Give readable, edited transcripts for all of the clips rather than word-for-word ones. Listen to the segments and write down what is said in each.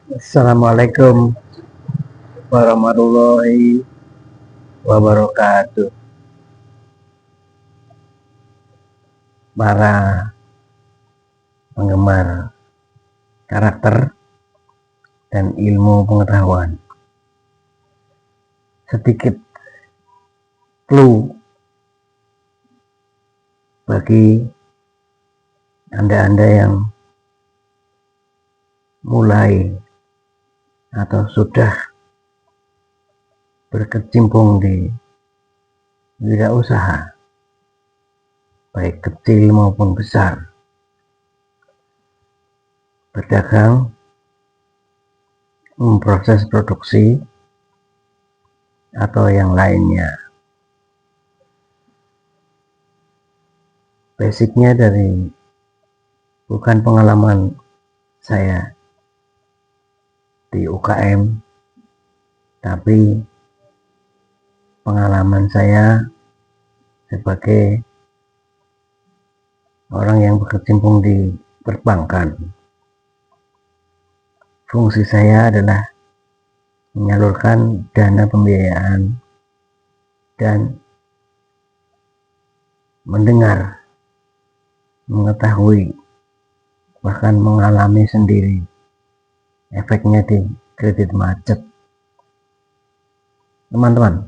Assalamualaikum warahmatullahi wabarakatuh. Para penggemar karakter dan ilmu pengetahuan, sedikit clue bagi Anda-Anda yang mulai atau sudah berkecimpung di wirausaha, baik kecil maupun besar, berdagang, memproses produksi, atau yang lainnya. Basicnya dari bukan pengalaman saya di UKM, tapi pengalaman saya sebagai orang yang berkecimpung di perbankan. Fungsi saya adalah menyalurkan dana pembiayaan dan mendengar, mengetahui, bahkan mengalami sendiri efeknya di kredit macet. Teman-teman,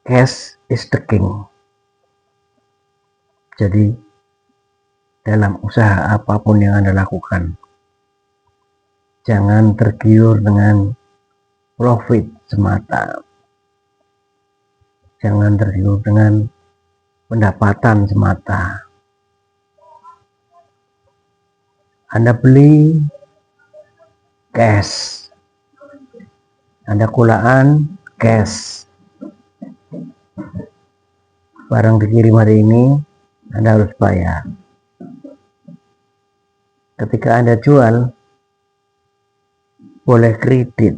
cash is the king. Jadi dalam usaha apapun yang Anda lakukan, jangan tergiur dengan profit semata, jangan tergiur dengan pendapatan semata. Anda beli cash, Anda kulaan cash, barang dikirim hari ini Anda harus bayar. Ketika Anda jual, boleh kredit,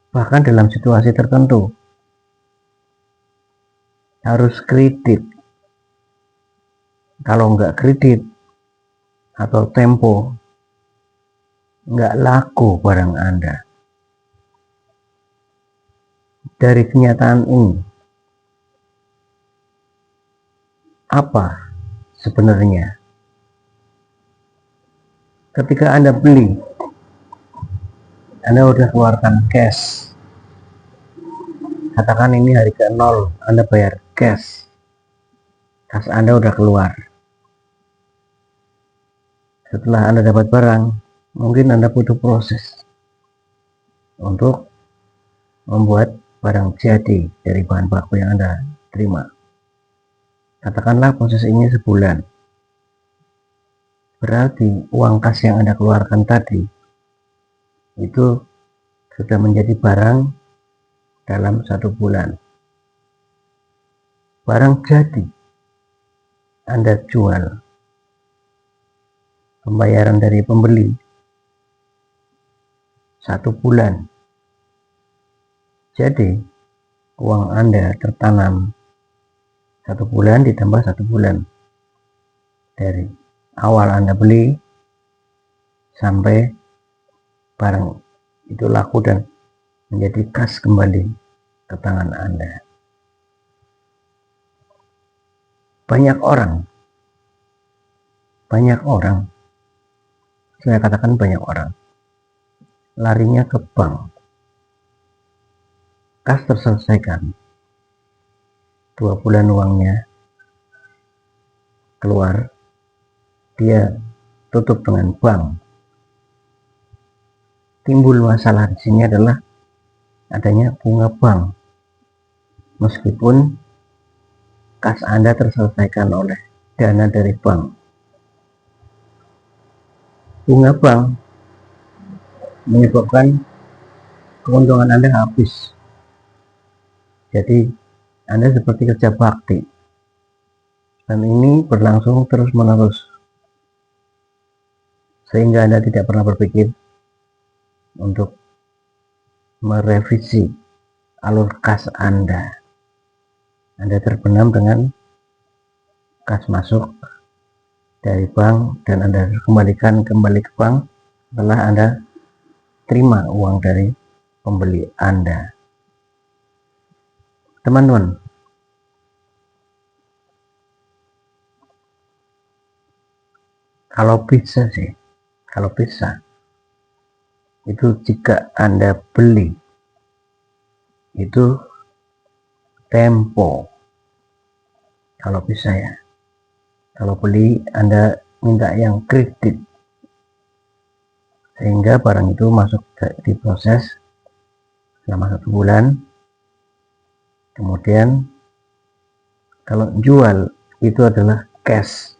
bahkan dalam situasi tertentu harus kredit. Kalau nggak kredit atau tempo, nggak laku barang Anda. Dari kenyataan ini, apa sebenarnya? Ketika Anda beli, Anda udah keluarkan cash. Katakan ini hari ke-0, Anda bayar cash. Kas Anda udah keluar. Setelah Anda dapat barang, mungkin Anda butuh proses untuk membuat barang jadi dari bahan baku yang Anda terima. Katakanlah proses ini sebulan. Berarti uang kas yang Anda keluarkan tadi itu sudah menjadi barang dalam 1 bulan. Barang jadi Anda jual, pembayaran dari pembeli 1 bulan. Jadi uang Anda tertanam 1 bulan ditambah 1 bulan dari awal Anda beli sampai barang itu laku dan menjadi kas kembali ke tangan Anda. Banyak orang, saya katakan banyak orang, larinya ke bank. Kas terselesaikan, 2 bulan uangnya keluar, dia tutup dengan bank. Timbul masalah di sini adalah adanya bunga bank. Meskipun kas Anda terselesaikan oleh dana dari bank, bunga bank menyebabkan keuntungan Anda habis. Jadi Anda seperti kerja bakti, dan ini berlangsung terus menerus sehingga Anda tidak pernah berpikir untuk merevisi alur kas Anda. Anda terbenam dengan kas masuk, dari bank dan Anda kembalikan kembali ke bank setelah Anda terima uang dari pembeli Anda. Teman-teman, kalau bisa itu jika Anda beli itu tempo, kalau bisa ya. Kalau beli Anda minta yang kredit sehingga barang itu masuk di proses selama 1 bulan. Kemudian kalau jual itu adalah cash.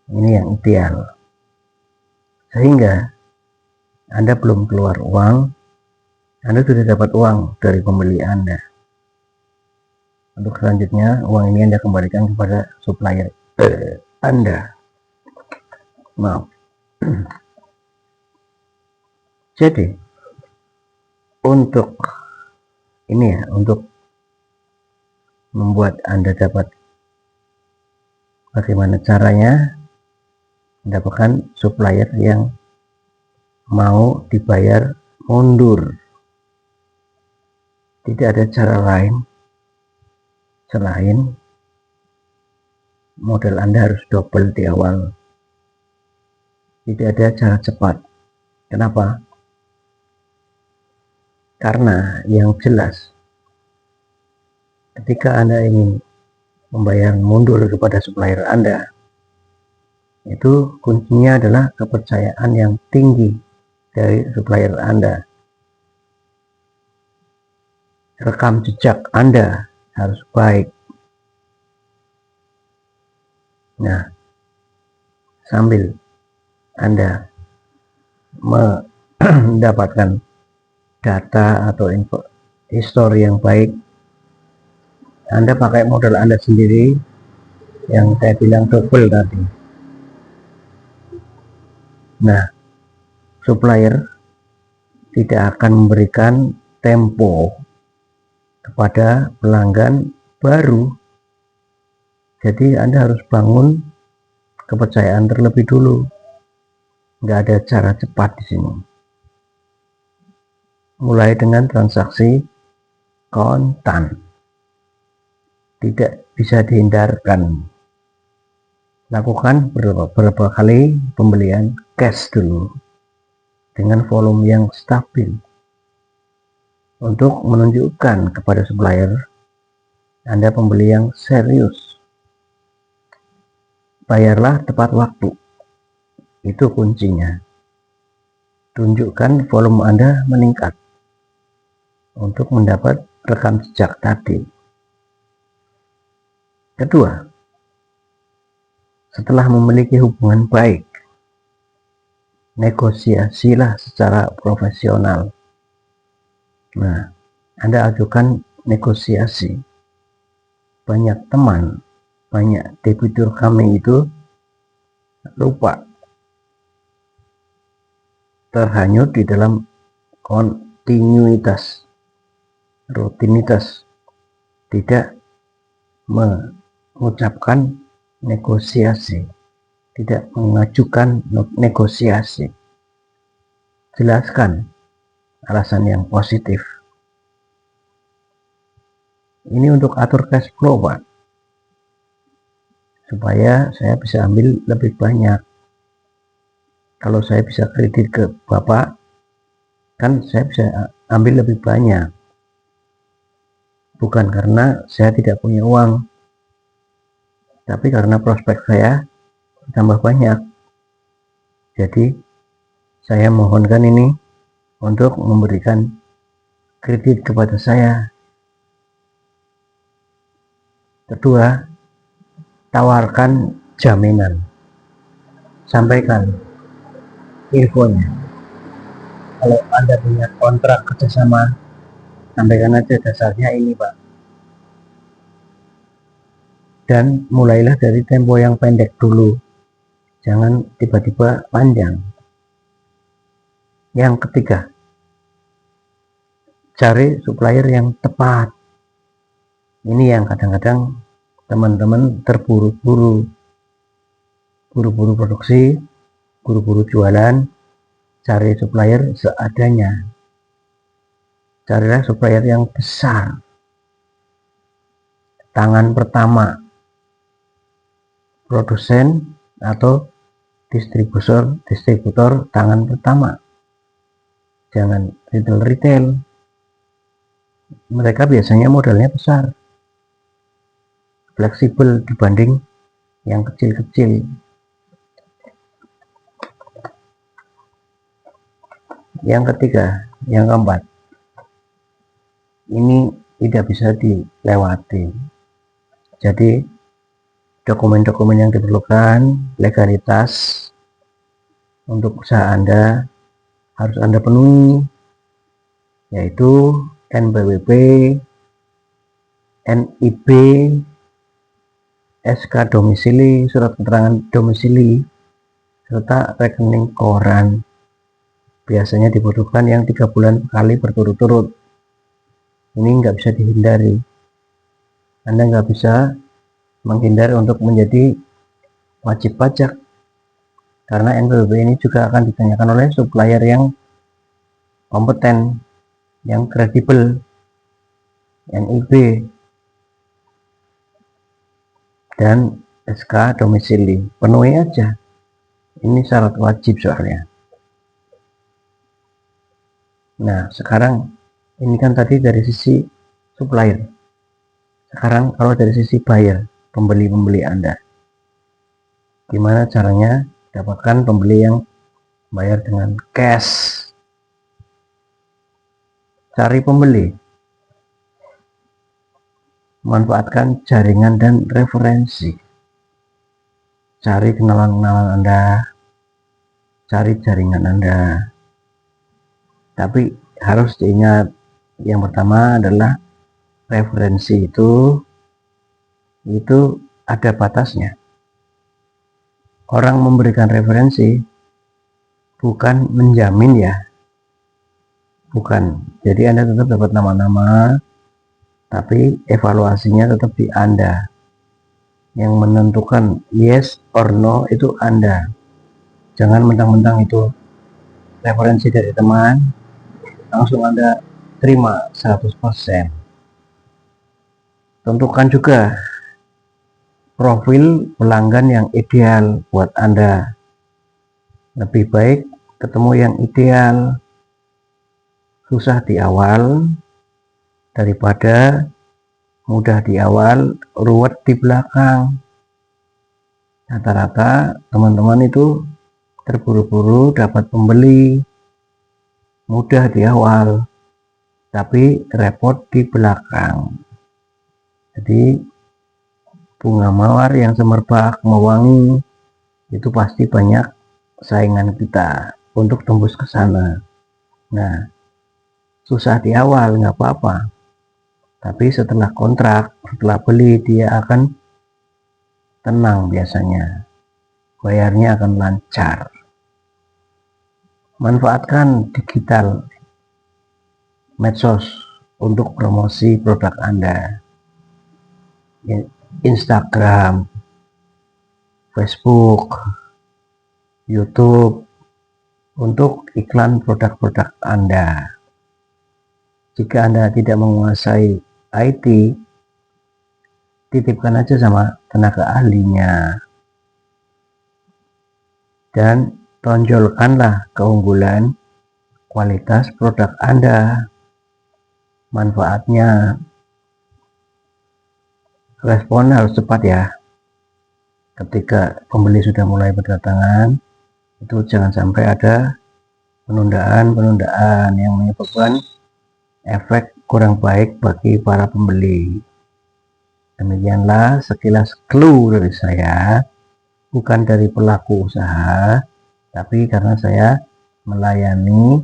Ini yang ideal. Sehingga Anda belum keluar uang, Anda sudah dapat uang dari pembeli Anda. Untuk selanjutnya, uang ini Anda kembalikan kepada supplier Anda. Maaf. Jadi, untuk membuat Anda dapat bagaimana caranya mendapatkan supplier yang mau dibayar mundur. Tidak ada cara lain selain modal Anda harus double di awal. Tidak ada cara cepat. Kenapa? Karena yang jelas ketika Anda ingin membayar mundur kepada supplier Anda, itu kuncinya adalah kepercayaan yang tinggi dari supplier Anda. Rekam jejak Anda harus baik. Nah, sambil Anda mendapatkan data atau info histori yang baik, Anda pakai modal Anda sendiri yang saya bilang double tadi. Nah, supplier tidak akan memberikan tempo kepada pelanggan baru. Jadi Anda harus bangun kepercayaan terlebih dulu. Nggak ada cara cepat di sini. Mulai dengan transaksi kontan. Tidak bisa dihindarkan. Lakukan beberapa kali pembelian cash dulu dengan volume yang stabil untuk menunjukkan kepada supplier Anda pembeli yang serius. Bayarlah tepat waktu, itu kuncinya. Tunjukkan volume Anda meningkat untuk mendapat rekam jejak tadi. Kedua, setelah memiliki hubungan baik, negosiasilah secara profesional. Nah, Anda ajukan negosiasi. Banyak teman, banyak debitur kami itu lupa, terhanyut di dalam kontinuitas, rutinitas, tidak mengucapkan negosiasi, tidak mengajukan negosiasi. Jelaskan alasan yang positif. Ini untuk atur cash flow, Pak, supaya saya bisa ambil lebih banyak. Kalau saya bisa kredit ke Bapak, kan saya bisa ambil lebih banyak. Bukan karena saya tidak punya uang, tapi karena prospek saya tambah banyak. Jadi saya mohonkan ini untuk memberikan kredit kepada saya. Kedua, tawarkan jaminan. Sampaikan infonya. Kalau Anda punya kontrak kerjasama, sampaikan aja dasarnya ini, Pak. Dan mulailah dari tempo yang pendek dulu. Jangan tiba-tiba panjang. Yang ketiga, cari supplier yang tepat. Ini yang kadang-kadang teman-teman terburu-buru. buru-buru produksi, buru-buru jualan, cari supplier seadanya. Carilah supplier yang besar, tangan pertama, produsen atau distributor tangan pertama. Jangan retail. Mereka biasanya modalnya besar, fleksibel dibanding yang kecil-kecil. Yang ketiga, yang keempat, ini tidak bisa dilewati. Jadi dokumen-dokumen yang diperlukan, legalitas untuk usaha Anda harus Anda penuhi, yaitu NPWP, NIB, SK domisili, surat keterangan domisili, serta rekening koran. Biasanya dibutuhkan yang 3 bulan sekali berturut-turut. Ini nggak bisa dihindari. Anda nggak bisa menghindari untuk menjadi wajib pajak, karena NPWP ini juga akan ditanyakan oleh supplier yang kompeten, yang kredibel. NIB dan SK domisili, penuhi aja. Ini syarat wajib soalnya. Nah, sekarang ini kan tadi dari sisi supplier. Sekarang kalau dari sisi buyer, pembeli-pembeli Anda, gimana caranya dapatkan pembeli yang bayar dengan cash? Cari pembeli, manfaatkan jaringan dan referensi. Cari kenalan-kenalan Anda, cari jaringan Anda. Tapi harus diingat, yang pertama adalah referensi itu ada batasnya. Orang memberikan referensi bukan menjamin ya, bukan. Jadi Anda tetap dapat nama-nama, tapi evaluasinya tetap di Anda. Yang menentukan yes or no itu Anda. Jangan mentang-mentang itu referensi dari teman, langsung Anda terima 100%. Tentukan juga profil pelanggan yang ideal buat Anda. Lebih baik ketemu yang ideal, susah di awal daripada mudah di awal, ruwet di belakang. Rata-rata teman-teman itu terburu-buru dapat pembeli, mudah di awal, tapi repot di belakang. Jadi bunga mawar yang semerbak mewangi itu pasti banyak saingan kita untuk tembus ke sana. Nah, susah di awal nggak apa-apa, tapi setelah kontrak, setelah beli, dia akan tenang biasanya, bayarnya akan lancar. Manfaatkan digital medsos untuk promosi produk Anda. Instagram, Facebook, YouTube untuk iklan produk-produk Anda. Jika Anda tidak menguasai IT, titipkan aja sama tenaga ahlinya. Dan tonjolkanlah keunggulan kualitas produk Anda, manfaatnya. Respon harus cepat ya. Ketika pembeli sudah mulai berdatangan, itu jangan sampai ada penundaan yang menyebabkan efek kurang baik bagi para pembeli. Demikianlah sekilas clue dari saya, bukan dari pelaku usaha, tapi karena saya melayani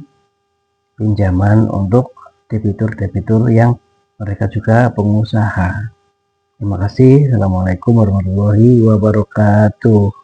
pinjaman untuk debitur-debitur yang mereka juga pengusaha. Terima kasih. Assalamualaikum warahmatullahi wabarakatuh.